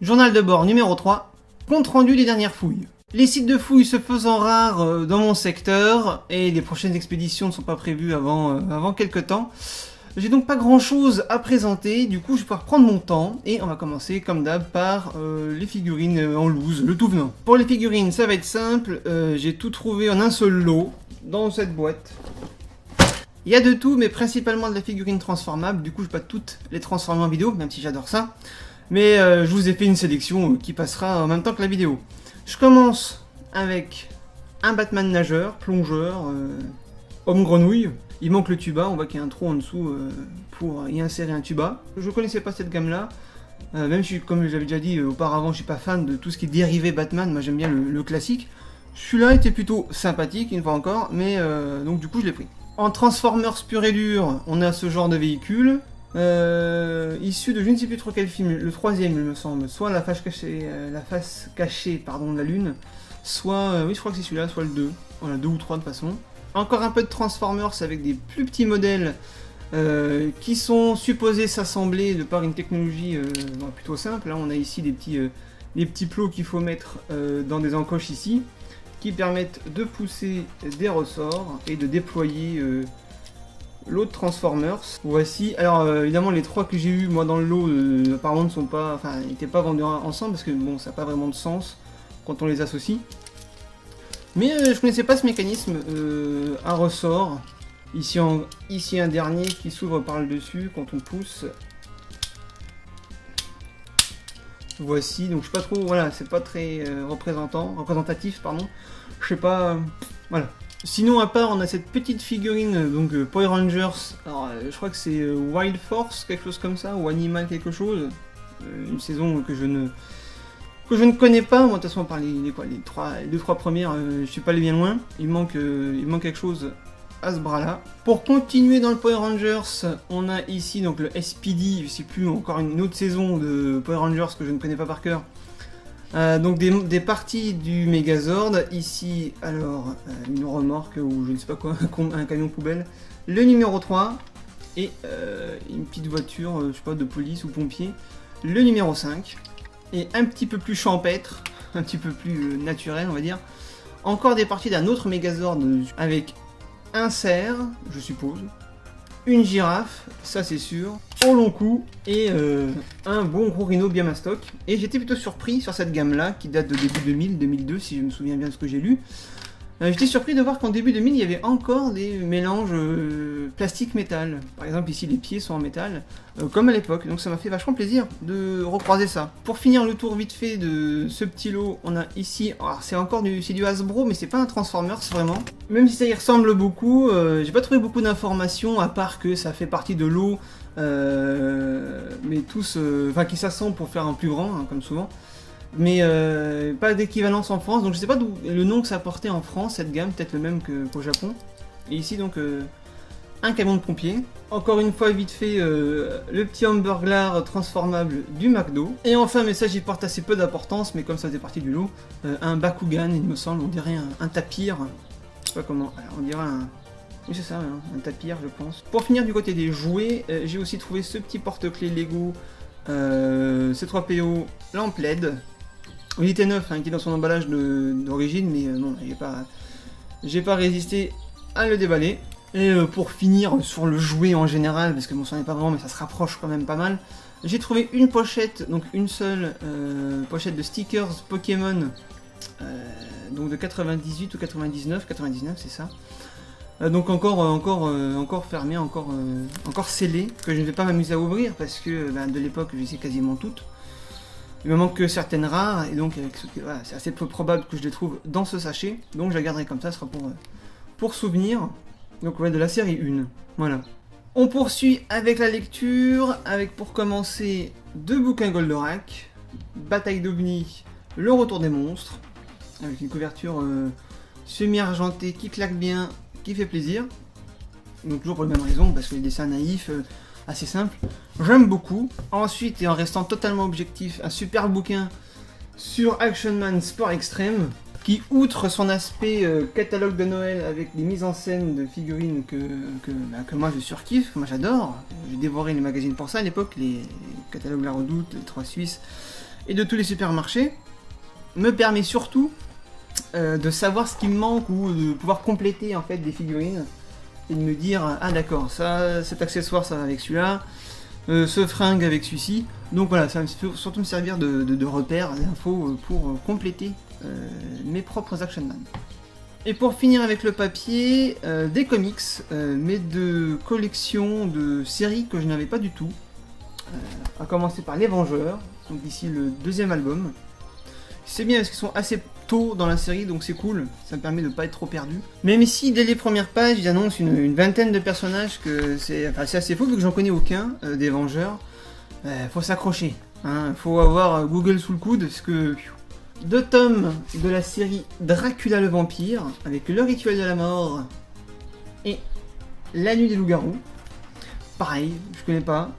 Journal de bord numéro 3, compte rendu des dernières fouilles. Les sites de fouilles se faisant rares dans mon secteur, et les prochaines expéditions ne sont pas prévues avant quelques temps, j'ai donc pas grand chose à présenter, du coup je vais pouvoir prendre mon temps, et on va commencer comme d'hab par les figurines en loose, le tout venant. Pour les figurines ça va être simple, j'ai tout trouvé en un seul lot, dans cette boîte. Il y a de tout, mais principalement de la figurine transformable, du coup je vais pas toutes les transformer en vidéo, même si j'adore ça. Mais je vous ai fait une sélection qui passera en même temps que la vidéo. Je commence avec un Batman nageur, plongeur, homme grenouille. Il manque le tuba, on voit qu'il y a un trou en dessous pour y insérer un tuba. Je connaissais pas cette gamme là, même si comme je l'avais déjà dit auparavant, je suis pas fan de tout ce qui est dérivé Batman, moi j'aime bien le classique. Celui-là était plutôt sympathique une fois encore, mais donc du coup je l'ai pris. En Transformers pur et dur, on a ce genre de véhicule. Issu de je ne sais plus trop quel film, le troisième il me semble, soit la face cachée, de la Lune, soit, oui je crois que c'est celui-là, soit le 2, voilà 2 ou 3 de toute façon. Encore un peu de Transformers avec des plus petits modèles qui sont supposés s'assembler de par une technologie plutôt simple, hein. On a ici des petits plots qu'il faut mettre dans des encoches ici, qui permettent de pousser des ressorts et de déployer l'autre Transformers. Voici, alors évidemment les trois que j'ai eu moi dans le lot apparemment ne sont pas, enfin n'étaient pas vendus ensemble parce que bon ça n'a pas vraiment de sens quand on les associe. Mais je connaissais pas ce mécanisme à ressort. Ici un dernier qui s'ouvre par le dessus quand on pousse. Voici, donc je sais pas trop, voilà, c'est pas très représentatif, pardon. Je sais pas, voilà. Sinon, à part, on a cette petite figurine, donc Power Rangers, alors je crois que c'est Wild Force, quelque chose comme ça, ou Animal quelque chose, une saison que je ne connais pas, moi de toute façon, par les 2-3 premières, je suis pas allé bien loin, il manque quelque chose à ce bras-là. Pour continuer dans le Power Rangers, on a ici donc le SPD, je sais plus, encore une autre saison de Power Rangers que je ne connais pas par cœur. Donc des parties du Megazord, ici alors une remorque ou je ne sais pas quoi, un camion poubelle, le numéro 3 et une petite voiture, je sais pas, de police ou pompier, le numéro 5 et un petit peu plus champêtre, un petit peu plus naturel on va dire, encore des parties d'un autre Megazord avec un cerf, je suppose, une girafe, ça c'est sûr, au long cou, et un bon gros rhino bien mastoc. Et j'étais plutôt surpris sur cette gamme là, qui date de début 2000-2002 si je me souviens bien de ce que j'ai lu. J'étais surpris de voir qu'en début 2000 il y avait encore des mélanges plastique-métal. Par exemple ici les pieds sont en métal, comme à l'époque, donc ça m'a fait vachement plaisir de recroiser ça. Pour finir le tour vite fait de ce petit lot, on a ici, alors c'est encore du Hasbro mais c'est pas un Transformers vraiment. Même si ça y ressemble beaucoup, j'ai pas trouvé beaucoup d'informations à part que ça fait partie de l'eau, mais tous, enfin qui s'assemblent pour faire un plus grand, hein, comme souvent. Mais pas d'équivalence en France, donc je sais pas d'où le nom que ça portait en France, cette gamme, peut-être le même qu'au Japon. Et ici donc un camion de pompier. Encore une fois vite fait le petit hamburglar transformable du McDo. Et enfin, mais ça j'y porte assez peu d'importance, mais comme ça faisait partie du lot, un Bakugan il me semble, on dirait un tapir, je sais pas comment, alors, on dirait un... Oui c'est ça, hein, un tapir je pense. Pour finir du côté des jouets, j'ai aussi trouvé ce petit porte-clés Lego C3PO lampe LED. Il était neuf, hein, qui est dans son emballage d'origine, mais non, j'ai pas résisté à le déballer. Et pour finir sur le jouet en général, parce que bon, ça n'est pas vraiment, mais ça se rapproche quand même pas mal, j'ai trouvé une pochette, donc une seule pochette de stickers Pokémon, donc de 98 ou 99 c'est ça. Donc encore fermé, encore scellé, que je ne vais pas m'amuser à ouvrir, parce que de l'époque, je sais quasiment toutes. Il me manque que certaines rares, et donc voilà, c'est assez peu probable que je les trouve dans ce sachet, donc je la garderai comme ça, ce sera pour souvenir. Donc ouais, de la série 1, voilà. On poursuit avec la lecture, avec pour commencer 2 bouquins Goldorak, Bataille d'OVNI, Le Retour des Monstres, avec une couverture semi-argentée qui claque bien, qui fait plaisir. Donc toujours pour les mêmes raisons, parce que les dessins naïfs, assez simple, j'aime beaucoup. Ensuite, et en restant totalement objectif, un super bouquin sur Action Man Sport Extreme, qui, outre son aspect catalogue de Noël avec des mises en scène de figurines que moi je surkiffe, moi j'adore, j'ai dévoré les magazines pour ça à l'époque, les catalogues La Redoute, les 3 Suisses, et de tous les supermarchés me permet surtout de savoir ce qui me manque ou de pouvoir compléter en fait des figurines et de me dire ah d'accord, ça, cet accessoire ça va avec celui-là, ce fringue avec celui-ci. Donc voilà, ça va surtout me servir de repère, d'infos pour compléter mes propres Action Man. Et pour finir avec le papier, des comics, mais de collections de séries que je n'avais pas du tout. À commencer par Les Vengeurs, donc ici le deuxième album. C'est bien parce qu'ils sont assez tôt dans la série, donc c'est cool, ça me permet de ne pas être trop perdu. Même si dès les premières pages, ils annoncent une vingtaine de personnages, que c'est assez faux vu que j'en connais aucun des Vengeurs. Faut s'accrocher, hein, faut avoir Google sous le coude, parce que 2 tomes de la série Dracula le vampire, avec le rituel de la mort et la nuit des loups-garous. Pareil, je connais pas,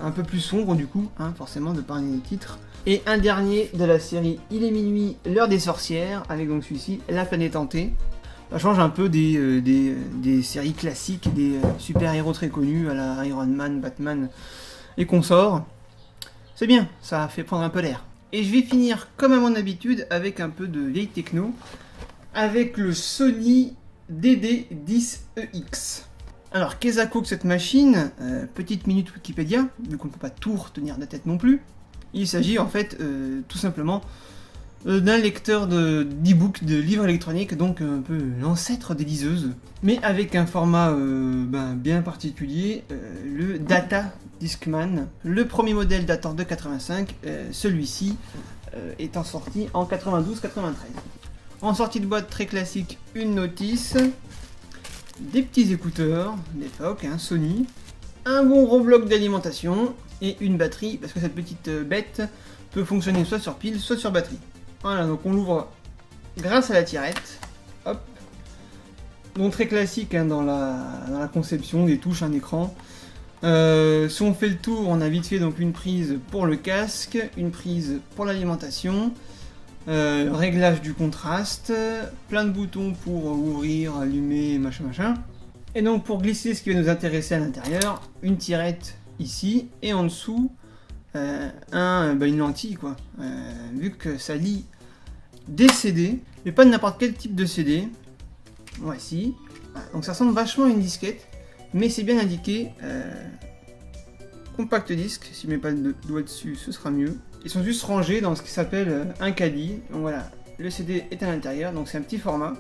un peu plus sombre du coup, hein, forcément de parler des titres. Et un dernier de la série Il est minuit, l'heure des sorcières, avec donc celui-ci, La planète hantée. Ça change un peu des séries classiques, des super-héros très connus à la Iron Man, Batman et consorts. C'est bien, ça fait prendre un peu l'air. Et je vais finir comme à mon habitude avec un peu de vieille techno, avec le Sony DD10EX. Alors, qu'est-ce que cette machine, petite minute Wikipédia, vu qu'on ne peut pas tout retenir de la tête non plus. Il s'agit en fait tout simplement d'un lecteur d'e-book, de livres électroniques, donc un peu l'ancêtre des liseuses, mais avec un format bien particulier, le Data Discman. Le premier modèle datant de 85, celui-ci étant sorti en 92-93. En sortie de boîte très classique, une notice, des petits écouteurs d'époque, hein, Sony, un bon gros bloc d'alimentation et une batterie, parce que cette petite bête peut fonctionner soit sur pile, soit sur batterie. Voilà, donc on l'ouvre grâce à la tirette. Hop. Donc très classique hein, dans la conception des touches, un écran. Si on fait le tour, on a vite fait donc une prise pour le casque, une prise pour l'alimentation, réglage du contraste, plein de boutons pour ouvrir, allumer, machin. Et donc pour glisser ce qui va nous intéresser à l'intérieur, une tirette ici, et en dessous, une lentille quoi. Vu que ça lit des CD, mais pas de n'importe quel type de CD. Voici. Donc ça ressemble vachement à une disquette, mais c'est bien indiqué. Compact disque, si je mets pas le doigt dessus, ce sera mieux. Ils sont juste rangés dans ce qui s'appelle un caddie. Donc voilà, le CD est à l'intérieur, donc c'est un petit format.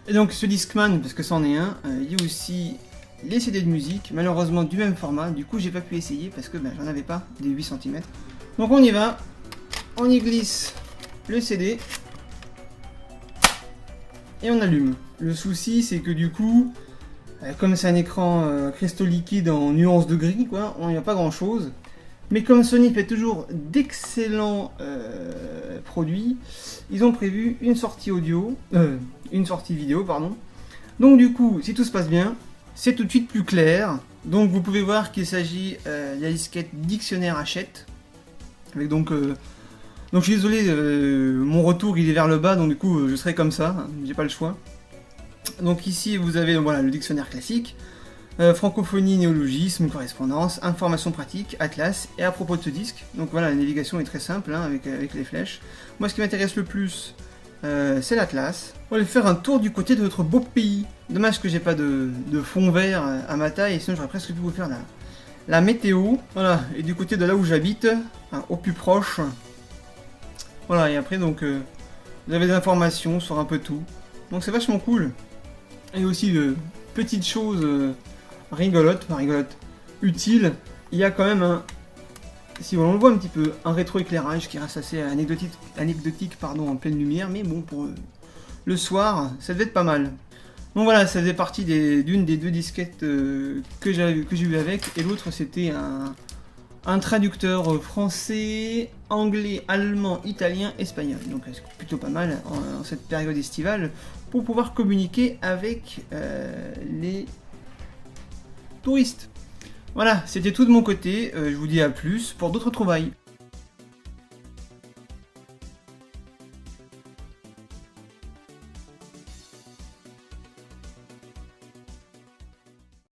Et donc ce Discman, parce que c'en est un, il y a aussi les CD de musique, malheureusement du même format, du coup j'ai pas pu essayer parce que j'en avais pas des 8 cm. Donc on y va, on y glisse le CD et on allume. Le souci c'est que du coup, comme c'est un écran cristaux liquide en nuance de gris, quoi, on n'y a pas grand chose. Mais comme Sony fait toujours d'excellents produits, ils ont prévu une sortie vidéo, pardon. Donc du coup, si tout se passe bien, c'est tout de suite plus clair. Donc vous pouvez voir qu'il s'agit de la disquette Dictionnaire Hachette. Avec donc je suis désolé, mon retour il est vers le bas, donc du coup je serai comme ça, hein, j'ai pas le choix. Donc ici vous avez voilà, le dictionnaire classique. Francophonie, néologisme, correspondance, information pratique, atlas, et à propos de ce disque, donc voilà, la navigation est très simple hein, avec les flèches. Moi ce qui m'intéresse le plus, c'est l'atlas. On va aller faire un tour du côté de notre beau pays. Dommage que j'ai pas de fond vert à ma taille, sinon j'aurais presque pu vous faire la météo. Voilà, et du côté de là où j'habite, hein, au plus proche. Voilà, et après donc, vous avez des informations sur un peu tout. Donc c'est vachement cool. Et aussi de petites choses... rigolote, utile, il y a quand même si on le voit un petit peu, un rétroéclairage qui reste assez anecdotique en pleine lumière, mais bon, pour le soir, ça devait être pas mal. Donc voilà, ça faisait partie d'une des 2 disquettes que j'ai eu avec, et l'autre c'était un traducteur français, anglais, allemand, italien, espagnol. Donc c'est plutôt pas mal en cette période estivale, pour pouvoir communiquer avec les touristes. Voilà, c'était tout de mon côté, je vous dis à plus pour d'autres trouvailles.